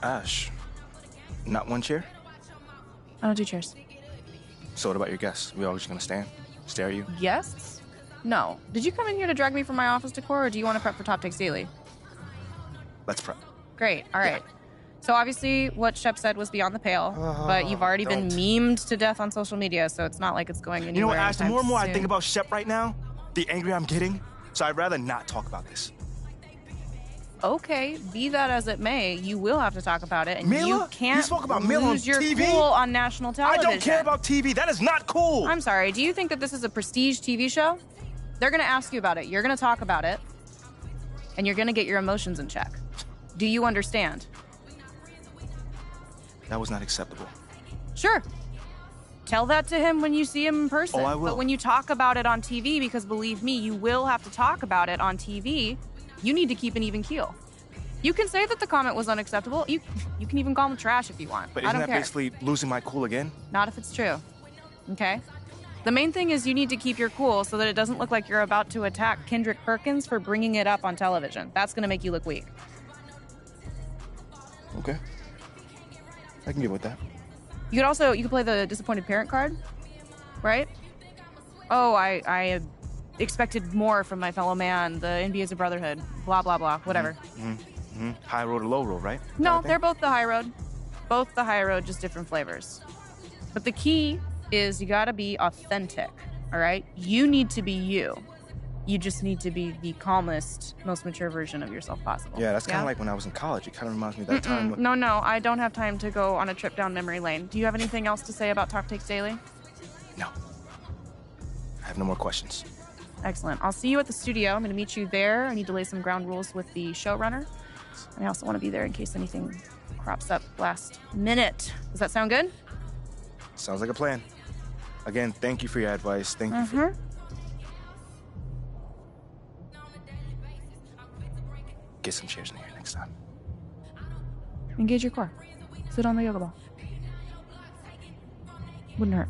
Ash, not one chair? I don't do chairs. So what about your guests? We all just gonna stand, stare at you? Guests? No. Did you come in here to drag me from my office decor, or do you want to prep for Top Takes Daily? Let's prep. Great. All right. Yeah. So obviously what Shep said was beyond the pale, but you've already been memed to death on social media, so it's not like it's going anywhere. You know what, Ash, the more and more soon. I think about Shep right now, the angrier I'm getting, so I'd rather not talk about this. Okay, be that as it may, you will have to talk about it, and Mila? you can't You spoke about Mila on lose your TV? cool on national television. I don't care about TV. That is not cool. I'm sorry. Do you think that this is a prestige TV show? They're going to ask you about it. You're going to talk about it, and you're going to get your emotions in check. Do you understand? That was not acceptable. Sure. Tell that to him when you see him in person. Oh, I will. But when you talk about it on TV, because believe me, you will have to talk about it on TV, you need to keep an even keel. You can say that the comment was unacceptable. You can even call him trash if you want. But I isn't don't that care. basically losing my cool again? Not if it's true. Okay? The main thing is you need to keep your cool so that it doesn't look like you're about to attack Kendrick Perkins for bringing it up on television. That's going to make you look weak. Okay. I can get with that. You could play the disappointed parent card, right? Oh, I expected more from my fellow man. The NBA is a brotherhood. Blah, blah, blah. Whatever. High road or low road, right? No, they're both the high road. Both the high road, just different flavors. But the key is you gotta be authentic, all right? You need to be you. You just need to be the calmest, most mature version of yourself possible. Yeah, that's kind of like when I was in college. It kind of reminds me of that time. When... No, I don't have time to go on a trip down memory lane. Do you have anything else to say about Talk Takes Daily? No. I have no more questions. Excellent. I'll see you at the studio. I'm going to meet you there. I need to lay some ground rules with the showrunner. And I also want to be there in case anything crops up last minute. Does that sound good? Sounds like a plan. Again, thank you for your advice. Thank you for... Get some chairs in here next time. Engage your core. Sit on the yoga ball. Wouldn't hurt.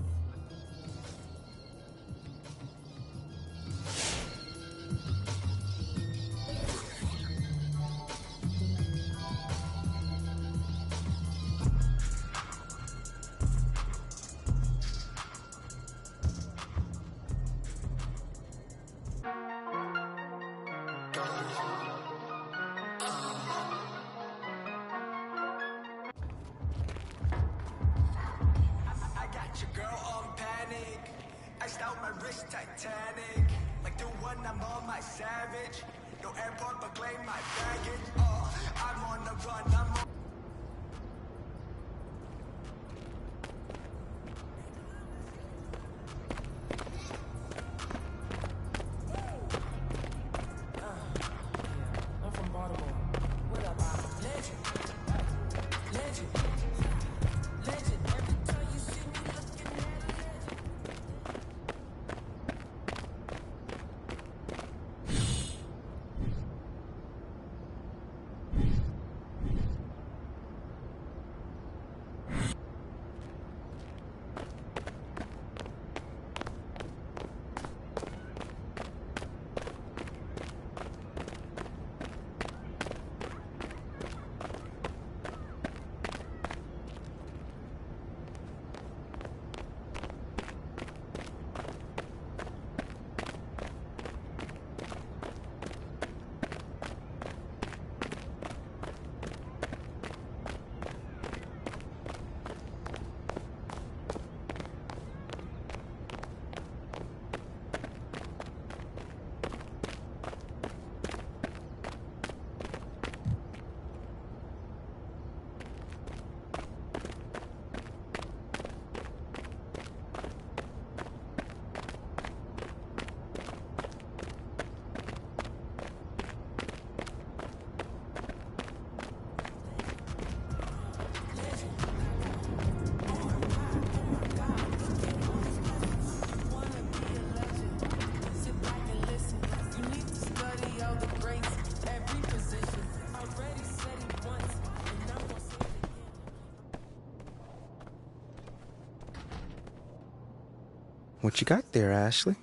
What you got there, Ashley?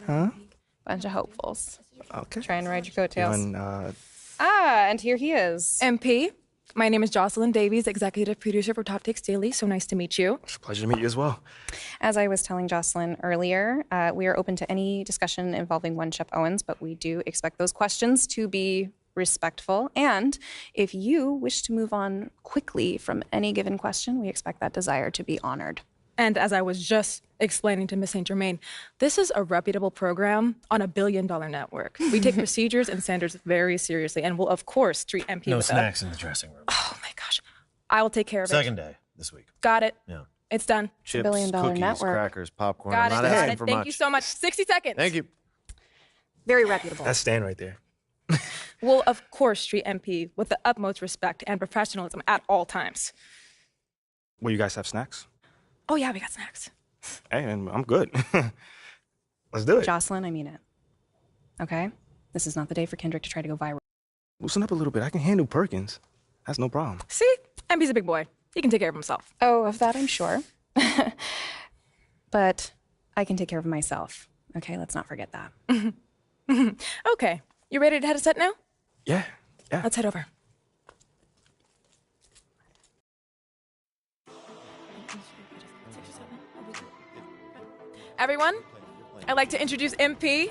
Huh? Bunch of hopefuls. Okay. Try and ride your coattails. And, and here he is. MP? My name is Jocelyn Davies, executive producer for Top Takes Daily. So nice to meet you. It's a pleasure to meet you as well. As I was telling Jocelyn earlier, we are open to any discussion involving one Shep Owens, but we do expect those questions to be respectful. And if you wish to move on quickly from any given question, we expect that desire to be honored. And as I was just explaining to Ms. St. Germain, this is a reputable program on a billion-dollar network. We take procedures and standards very seriously and will, of course, treat MP No with snacks in the dressing room. Oh, my gosh. I will take care of it. Second day this week. Got it. Yeah. It's done. Chips, billion-dollar cookies, network. crackers, popcorn. Got it. I'm not Got asking it. for Thank much. you so much. 60 seconds. Thank you. Very reputable. That's Stan right there. Will, of course, treat MP with the utmost respect and professionalism at all times. Will you guys have snacks? Oh, yeah, we got snacks. Hey, and I'm good. Let's do it. Jocelyn, I mean it. Okay? This is not the day for Kendrick to try to go viral. Loosen up a little bit. I can handle Perkins. That's no problem. See? MP's a big boy. He can take care of himself. Oh, of that I'm sure. But I can take care of myself. Okay, let's not forget that. Okay. You ready to head a set now? Yeah. Let's head over. Everyone, I'd like to introduce MP.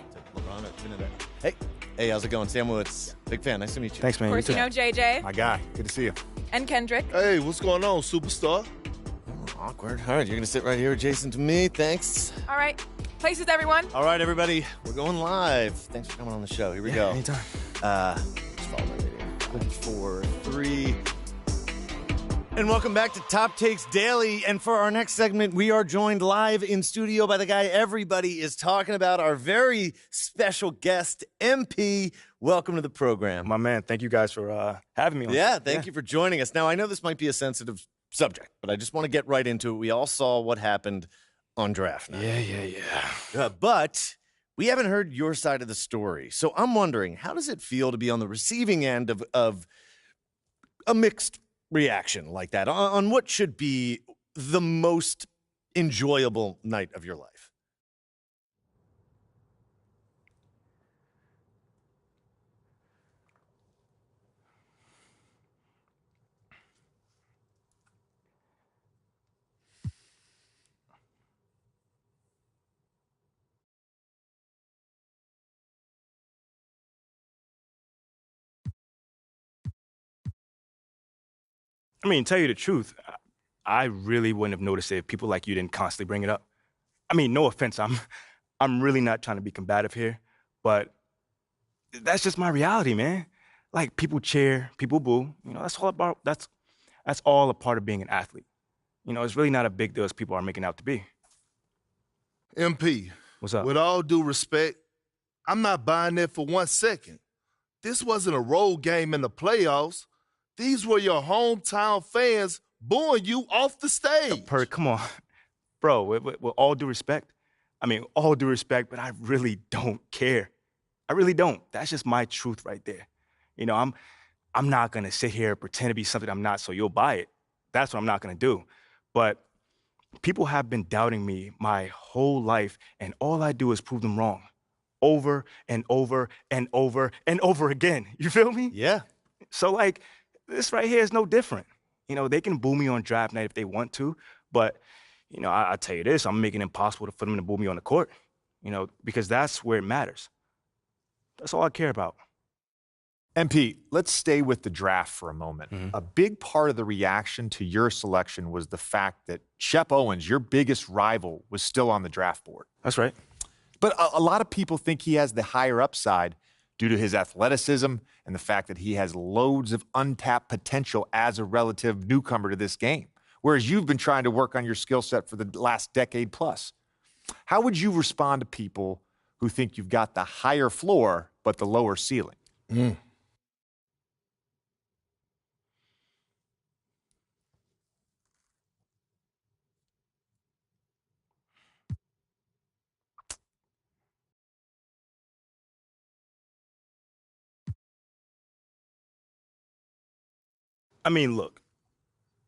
Hey, how's it going? Sam Woods. Big fan. Nice to meet you. Thanks, man. Of course, you know JJ My guy. Good to see you. and Kendrick. Hey, what's going on, superstar? Awkward. All right, you're going to sit right here adjacent to me. Thanks. All right. Places, everyone. All right, everybody. We're going live. Thanks for coming on the show. Here we go. Anytime. Just follow my radio. 5, 4, 3. And welcome back to Top Takes Daily. And for our next segment, we are joined live in studio by the guy everybody is talking about, our very special guest, MP. Welcome to the program. My man, thank you guys for having me on. Yeah, thank you for joining us. Now, I know this might be a sensitive subject, but I just want to get right into it. We all saw what happened on draft night. Yeah. But we haven't heard your side of the story. So I'm wondering, how does it feel to be on the receiving end of a mixed reaction like that on what should be the most enjoyable night of your life? I mean, tell you the truth, I really wouldn't have noticed it if people like you didn't constantly bring it up. I mean, no offense, I'm really not trying to be combative here, but that's just my reality, man. Like, people cheer, people boo. You know, that's all a part of being an athlete. You know, it's really not a big deal as people are making out to be. MP, What's up? with all due respect, I'm not buying that for 1 second. This wasn't a road game in the playoffs. These were your hometown fans booing you off the stage. Perk, come on. Bro, with all due respect, but I really don't care. I really don't. That's just my truth right there. You know, I'm not gonna sit here and pretend to be something I'm not so you'll buy it. That's what I'm not gonna do. But people have been doubting me my whole life, and all I do is prove them wrong. Over and over and over and over again. You feel me? Yeah. So, like, this right here is no different. You know, they can boo me on draft night if they want to, but, you know, I tell you this, I'm making it impossible for them to boo me on the court, you know, because that's where it matters. That's all I care about. MP, let's stay with the draft for a moment. Mm-hmm. A big part of the reaction to your selection was the fact that Shep Owens, your biggest rival, was still on the draft board. That's right. But a lot of people think he has the higher upside due to his athleticism and the fact that he has loads of untapped potential as a relative newcomer to this game, whereas you've been trying to work on your skill set for the last decade plus. How would you respond to people who think you've got the higher floor but the lower ceiling? I mean, look,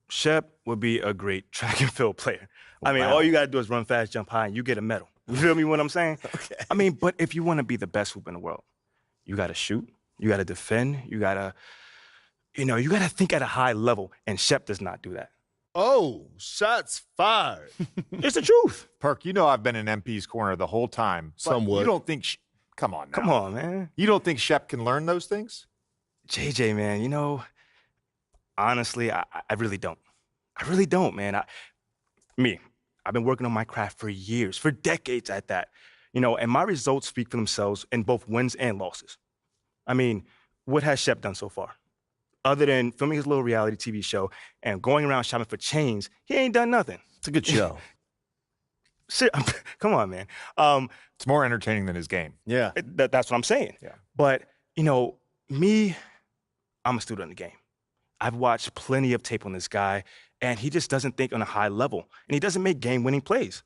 Shep would be a great track and field player. I mean, Wow. all you got to do is run fast, jump high, and you get a medal. You feel me what I'm saying? Okay. I mean, but if you want to be the best hoop in the world, you got to shoot, you got to defend, you got you got to think at a high level, and Shep does not do that. Oh, shots fired. It's the truth. Perk, you know I've been in MP's corner the whole time. But Somewhat. You don't think come on now. Come on, man. You don't think Shep can learn those things? JJ, man, honestly, I really don't. I really don't, man. I've been working on my craft for years, for decades at that. And my results speak for themselves in both wins and losses. I mean, what has Shep done so far? Other than filming his little reality TV show and going around shopping for chains, he ain't done nothing. It's a good show. Come on, man. It's more entertaining than his game. Yeah. That's what I'm saying. Yeah. But, me, I'm a student of the game. I've watched plenty of tape on this guy, and he just doesn't think on a high level, and he doesn't make game-winning plays.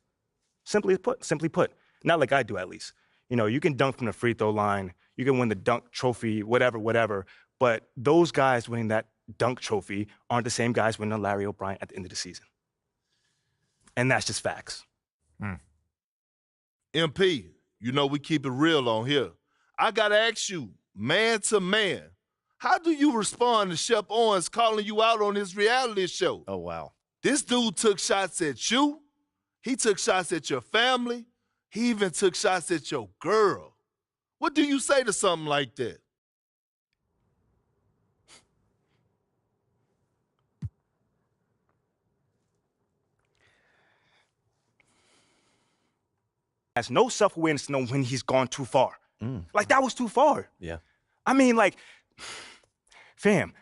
Simply put, not like I do at least. You can dunk from the free throw line, you can win the dunk trophy, whatever, but those guys winning that dunk trophy aren't the same guys winning a Larry O'Brien at the end of the season. And that's just facts. MP, we keep it real on here. I got to ask you, man to man, how do you respond to Shep Owens calling you out on his reality show? Oh, wow. This dude took shots at you. He took shots at your family. He even took shots at your girl. What do you say to something like that? Has no self-awareness to know when he's gone too far. Like, that was too far. Yeah. I mean, fam,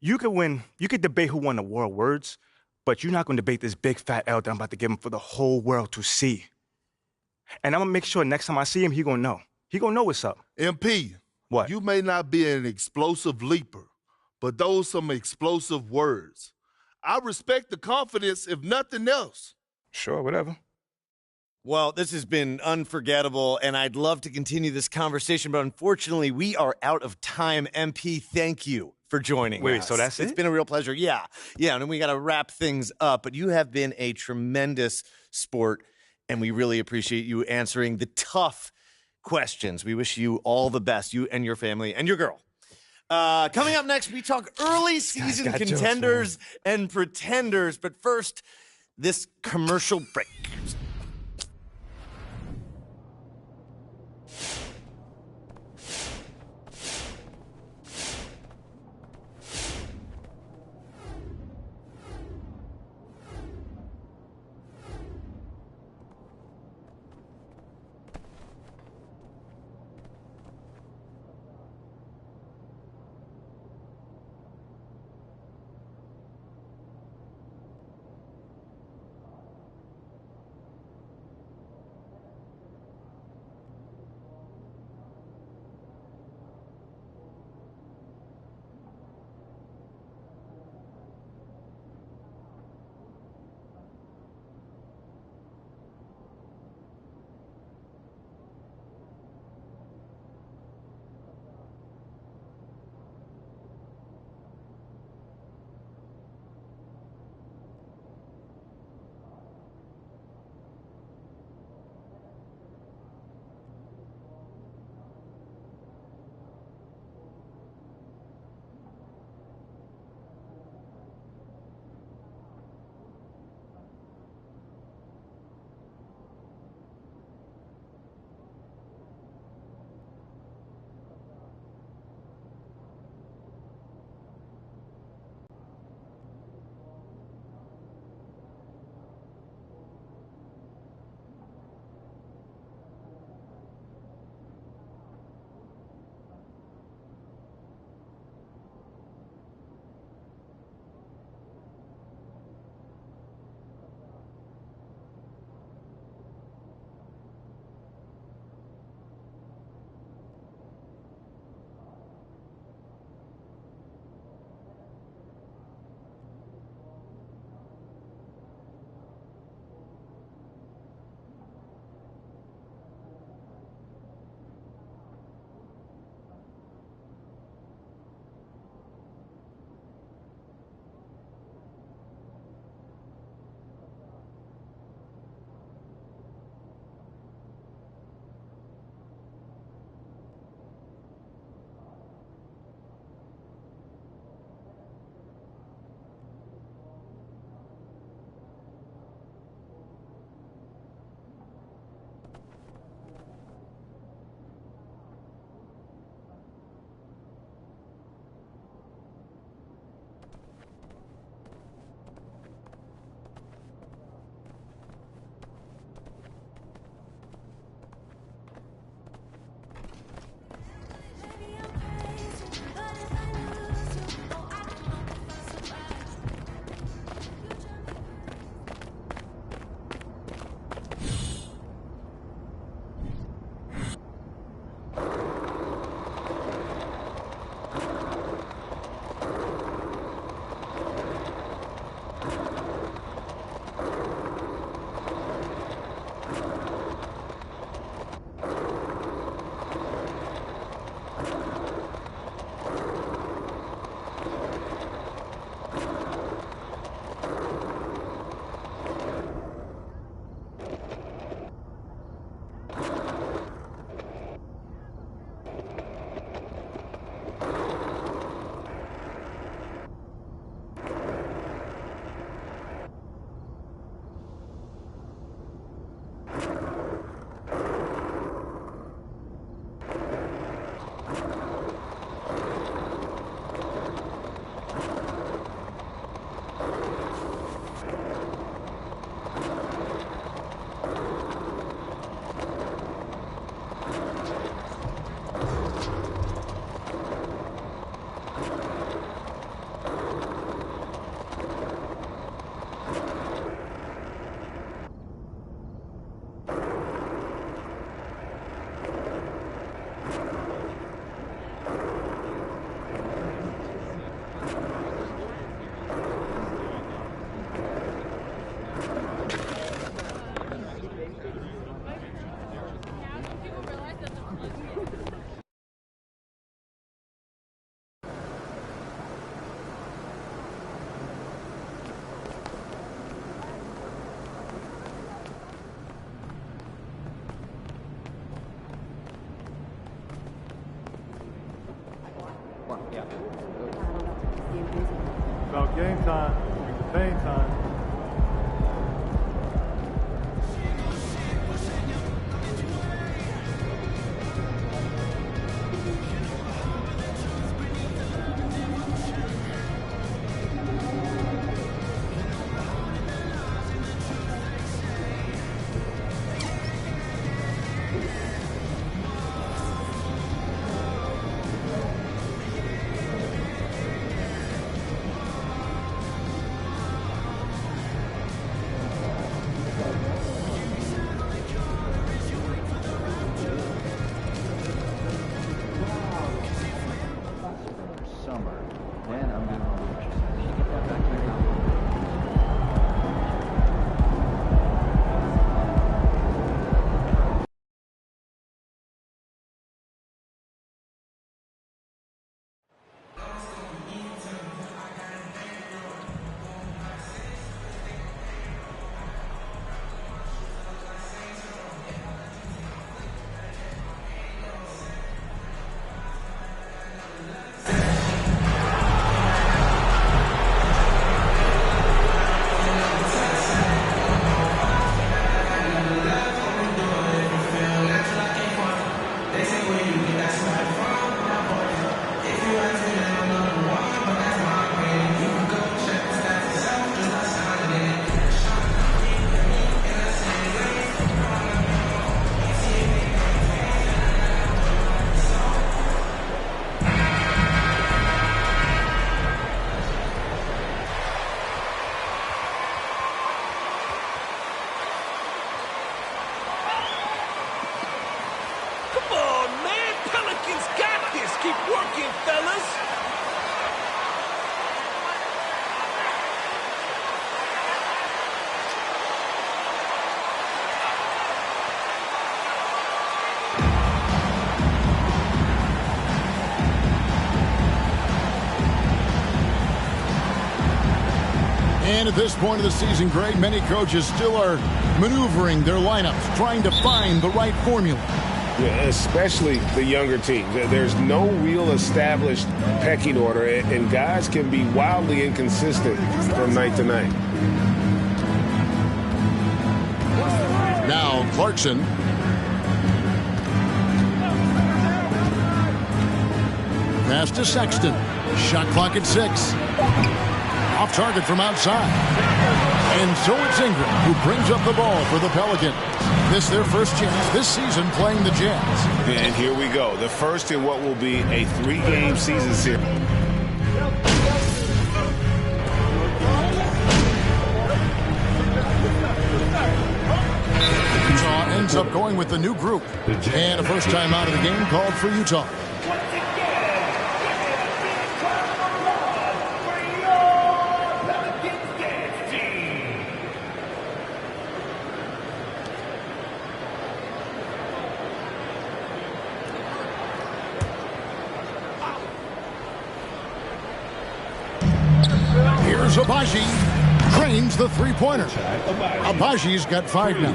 you could debate who won the war of words, but you're not going to debate this big fat L that I'm about to give him for the whole world to see. And I'm going to make sure next time I see him, he going to know. He going to know what's up. MP, What? you may not be an explosive leaper, but those some explosive words. I respect the confidence, if nothing else. Sure, whatever. Well, this has been unforgettable, and I'd love to continue this conversation, but unfortunately, we are out of time. MP, thank you for joining Wait, us. so that's It's it? been a real pleasure. Yeah, and then we got to wrap things up, but you have been a tremendous sport, and we really appreciate you answering the tough questions. We wish you all the best, you and your family and your girl. Coming up next, we talk early season got jokes, contenders and pretenders, but first, this commercial break. About game time, it's pain time. And at this point of the season, Greg, many coaches still are maneuvering their lineups, trying to find the right formula. Yeah, especially the younger teams. There's no real established pecking order, and guys can be wildly inconsistent from night to night. Now Clarkson. Pass to Sexton. Shot clock at 6. Off target from outside. And so it's Ingram who brings up the ball for the Pelicans. This their first chance this season playing the Jazz. And here we go. The first in what will be a 3-game season series. Utah ends up going with the new group. And a first time out of the game called for Utah. Here's Agbaji. Drains the three-pointer. Abaji's got 5 now.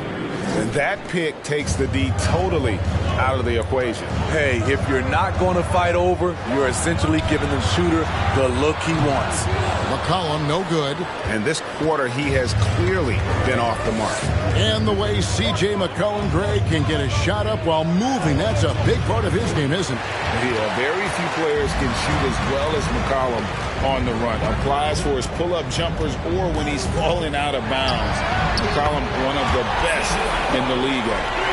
And that pick takes the D totally out of the equation. Hey, if you're not going to fight over, you're essentially giving the shooter the look he wants. McCollum, no good. And this quarter, he has clearly been off the mark. And the way C.J. McCollum, Greg, can get a shot up while moving, that's a big part of his game, isn't it? Yeah, very few players can shoot as well as McCollum on the run. Applies for his pull-up jumpers or when he's falling out of bounds. McCollum, one of the best in the league.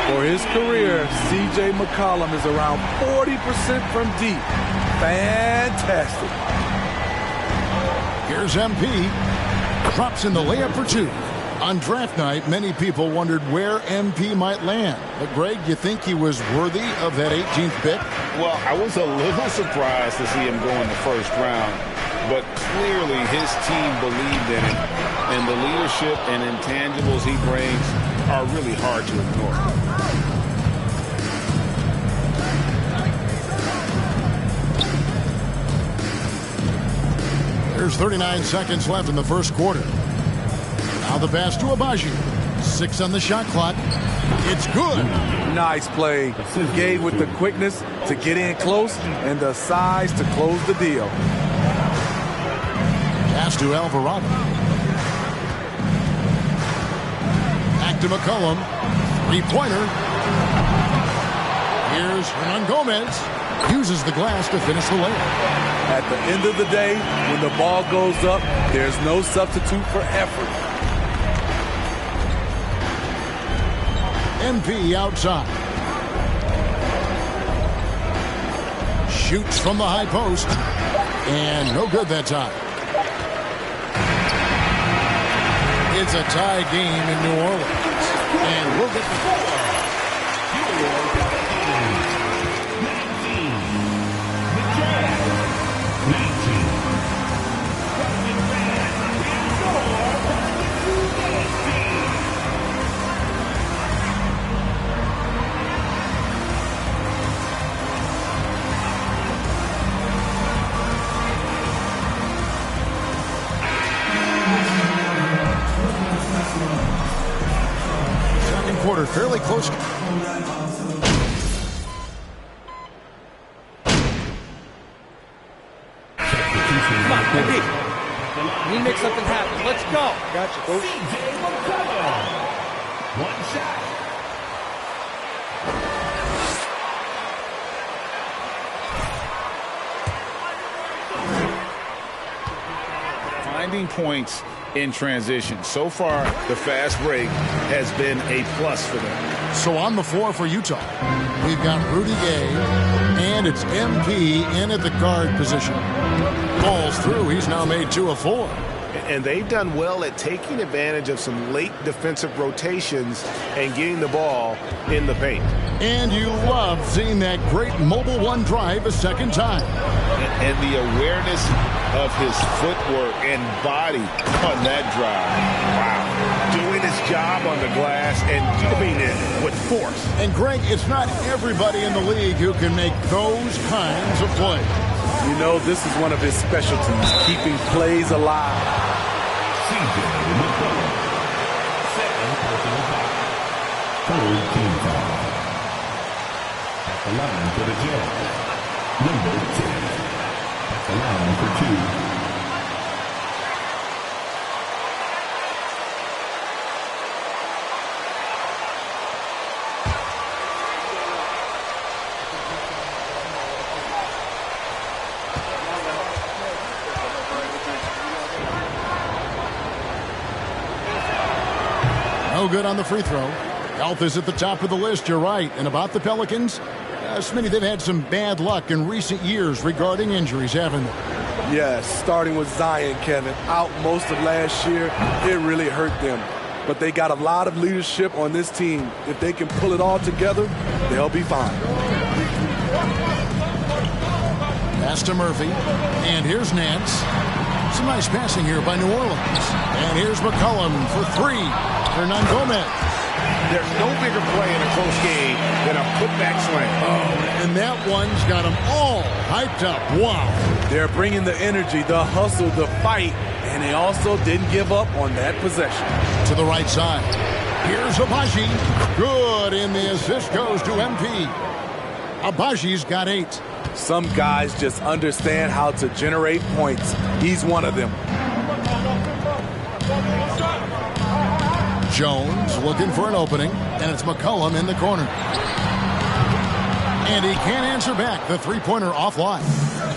For his career, C.J. McCollum is around 40% from deep. Fantastic. Here's MP. Drops in the layup for 2. On draft night, many people wondered where MP might land. But, Greg, you think he was worthy of that 18th pick? Well, I was a little surprised to see him go in the first round. But clearly his team believed in him. And the leadership and intangibles he brings are really hard to ignore. There's 39 seconds left in the first quarter. Now the pass to Agbaji. 6 on the shot clock. It's good. nice play. He gave with the quickness to get in close and the size to close the deal. Pass to Alvarado. Back to McCollum. Three-pointer. Here's Hernan Gomez. Uses the glass to finish the layup. At the end of the day, when the ball goes up, there's no substitute for effort. MP outside. Shoots from the high post. And no good that time. It's a tie game in New Orleans. And we'll get the ball. Quarter fairly close. Come on, baby. We make something happen. Let's go. Gotcha, coach. One shot. Finding points in transition. So far, the fast break has been a plus for them. So on the floor for Utah, we've got Rudy Gay, and it's MP in at the guard position. Ball's through. He's now made 2 of 4. And they've done well at taking advantage of some late defensive rotations and getting the ball in the paint. And you love seeing that great mobile one drive a second time. And the awareness of his footwork and body on that drive. Wow. Doing his job on the glass and doing it with force. And Greg, it's not everybody in the league who can make those kinds of plays. You know, this is one of his specialties, keeping plays alive. CJ McCollum. Second personal foul. Third team foul. At the line for the Jazz. Number 10. At the line for 2. No good on the free throw. Health is at the top of the list, you're right. And about the Pelicans, Smitty, they've had some bad luck in recent years regarding injuries, haven't they? Yes, starting with Zion, Kevin. Out most of last year, it really hurt them. But they got a lot of leadership on this team. If they can pull it all together, they'll be fine. Pass to Murphy. And here's Nance. Some nice passing here by New Orleans. And here's McCollum for 3. Hernan Gomez. There's no bigger play in a close game than a putback slam. Oh, and that one's got them all hyped up. Wow. They're bringing the energy, the hustle, the fight, and they also didn't give up on that possession. To the right side. Here's Abaji. Good, and the assist goes to MP. Abaji's got 8. Some guys just understand how to generate points. He's one of them. Jones looking for an opening, and it's McCollum in the corner. And he can't answer back. The three-pointer offline.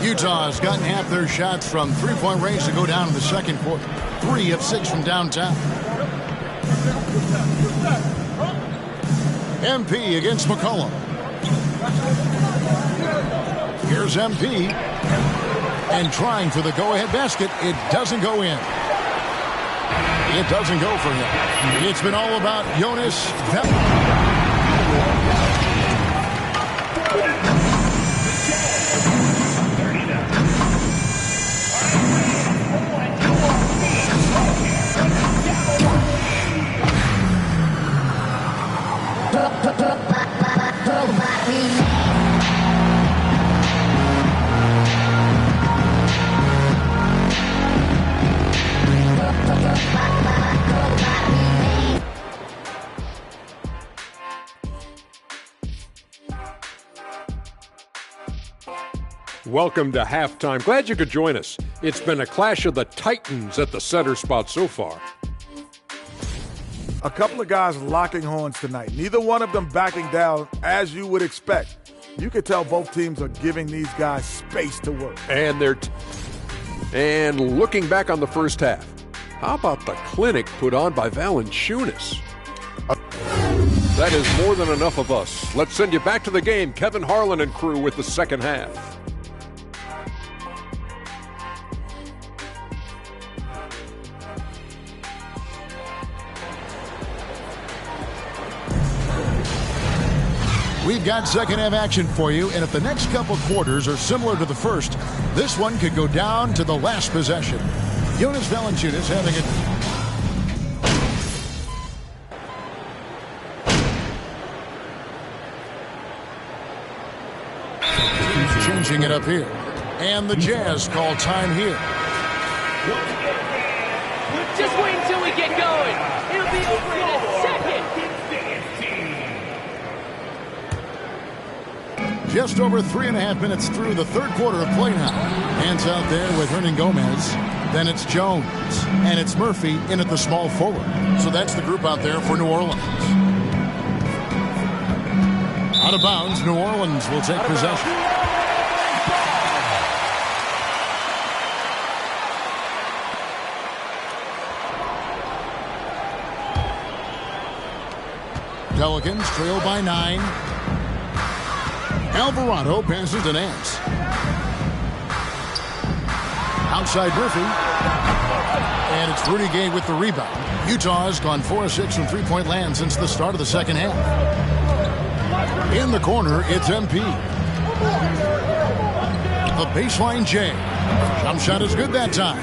Utah's gotten half their shots from three-point range to go down in the second quarter. 3 of 6 from downtown. MP against McCollum. Here's MP. And trying for the go-ahead basket. It doesn't go in. It doesn't go for him. It's been all about Jonas. Welcome to halftime. Glad you could join us. It's been a clash of the Titans at the center spot so far. A couple of guys locking horns tonight. Neither one of them backing down as you would expect. You could tell both teams are giving these guys space to work. And and looking back on the first half, how about the clinic put on by Valanciunas? That is more than enough of us. Let's send you back to the game. Kevin Harlan and crew with the second half. We've got second half action for you, and if the next couple quarters are similar to the first, this one could go down to the last possession. Jonas Valanciunas having it. Changing it up here. And the Jazz call time here. Just wait until we get going. It'll be over in a second. Just over 3.5 minutes through the third quarter of play now. Hands out there with Hernan Gomez. Then it's Jones. And it's Murphy in at the small forward. So that's the group out there for New Orleans. Out of bounds, New Orleans will take possession. Pelicans trail by 9. Alvarado passes to Nance. Outside Murphy. And it's Rudy Gay with the rebound. Utah's gone 4 of 6 from three-point land since the start of the second half. In the corner, it's MP. The baseline J. Jump shot is good that time.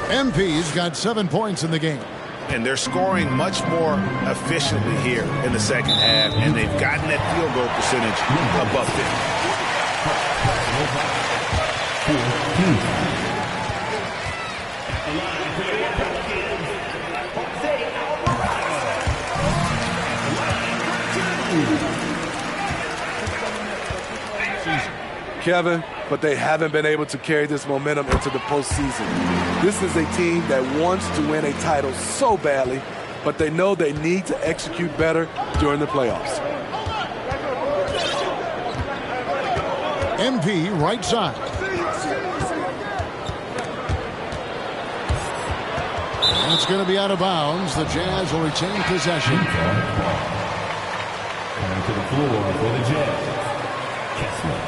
MP's got 7 points in the game. And they're scoring much more efficiently here in the second half, and they've gotten that field goal percentage above 50. Kevin, but they haven't been able to carry this momentum into the postseason. This is a team that wants to win a title so badly, but they know they need to execute better during the playoffs. MP right side. And it's going to be out of bounds. The Jazz will retain possession. Coming to the floor for the Jazz. Kessler.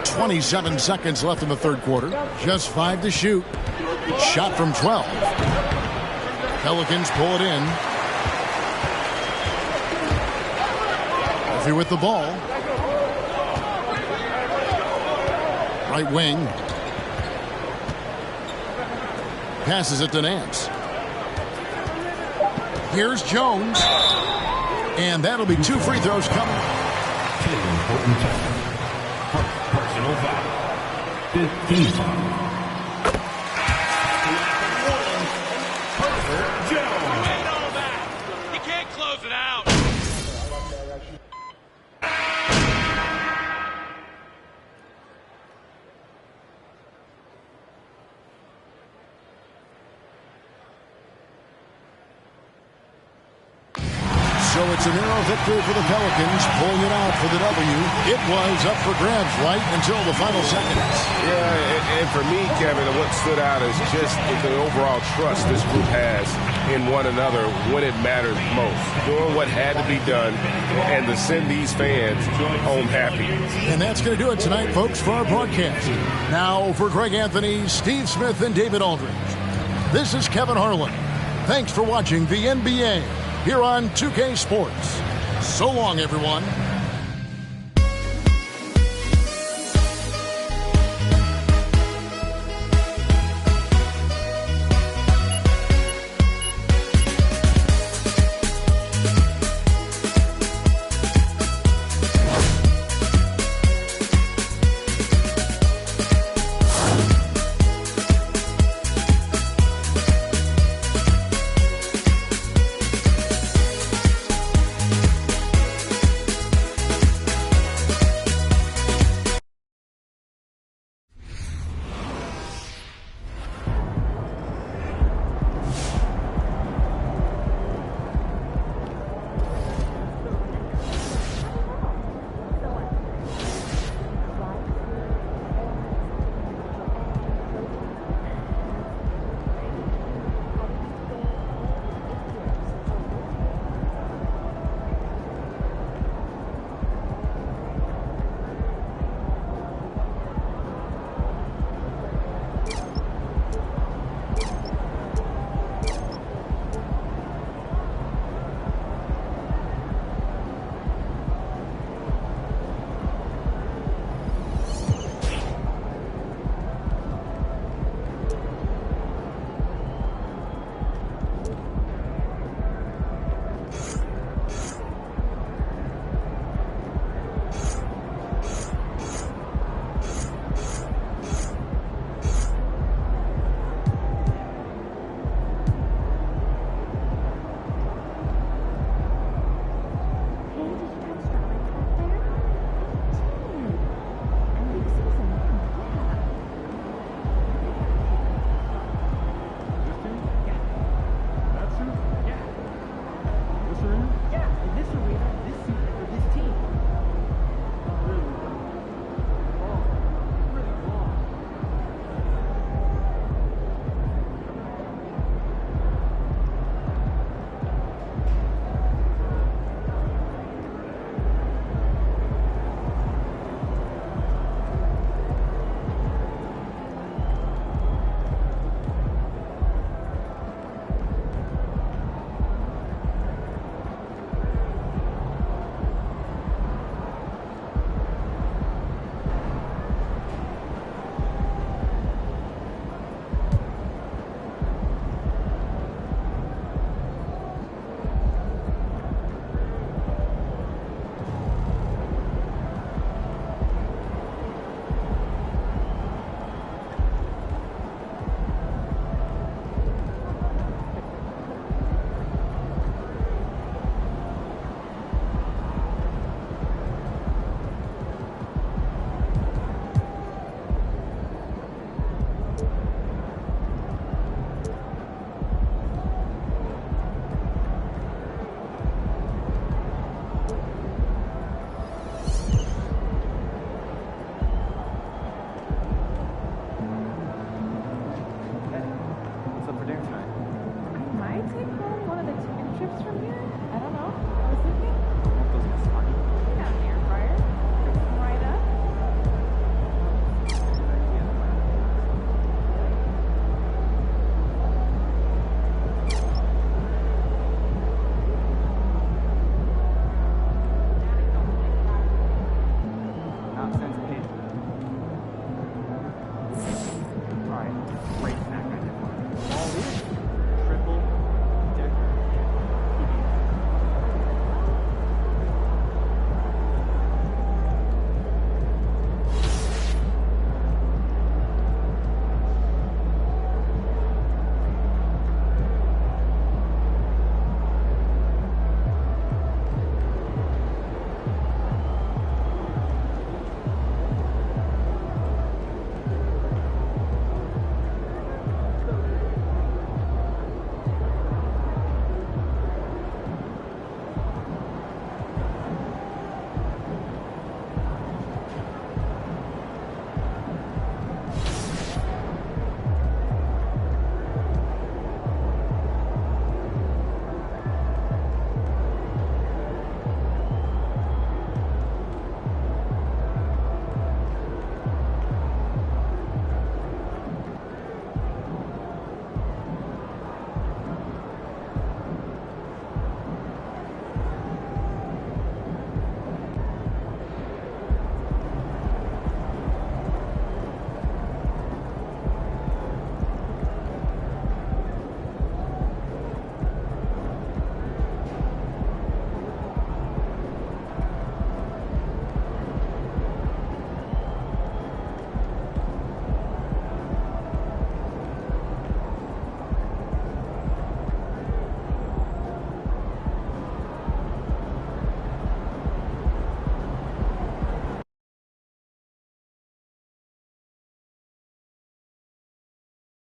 27 seconds left in the third quarter. Just 5 to shoot. Shot from 12. Pelicans pull it in. Murphy with the ball. Right wing. Passes it to Nance. Here's Jones. And that'll be 2 free throws coming. Personal foul. 15. You can't close it out. So it's a narrow victory for the Pelicans, pulling it out for the W. It was up for grabs right until the final seconds. Yeah, and for me, Kevin, what stood out is just the overall trust this group has in one another when it matters most. Doing what had to be done and to send these fans home happy. And that's going to do it tonight, folks, for our broadcast. Now for Greg Anthony, Steve Smith, and David Aldridge. This is Kevin Harlan. Thanks for watching the NBA here on 2K Sports. So long, everyone.